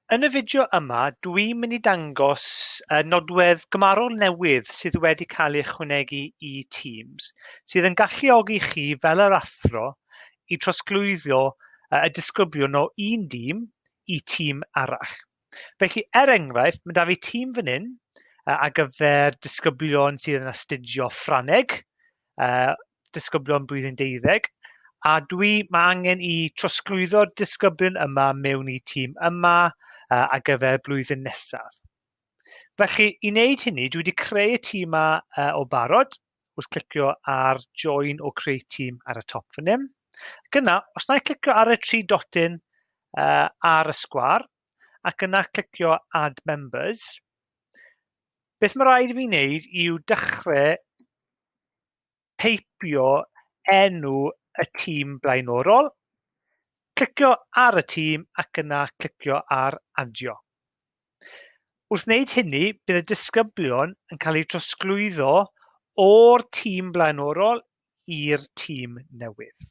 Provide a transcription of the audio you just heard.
Yn y fideo yma, dwi'n mynd i dangos nodwedd gymarol newydd sydd wedi cael ei ychwanegu i Teams, sydd yn galluogi chi fel yr athro i trosglwyddo y disgyblion o un dîm i tîm arall. Felly, er enghraifft, mae 'da fi tîm fan hyn ar gyfer disgyblion sydd yn astudio Ffrangeg, disgyblion blwyddyn 12, a mae angen i trosglwyddo'r disgyblion yma mewn i tîm yma ar gyfer blwyddyn nesaf. Felly, i wneud hynny, dwi wedi creu y tîm yma o barod, wrth clicio ar Join o Create Team ar y top fan hyn. Yna, os na i clicio ar y 3 dotyn ar y sgwar, ac yna clicio Add Members, beth mae rhaid i fi wneud yw dechrau teipio enw y tîm blaenorol, clicio ar y tîm ac yna clicio ar Adio. Wrth wneud hynny, bydd y disgyblion yn cael eu trosglwyddo o'r tîm blaenorol i'r tîm newydd.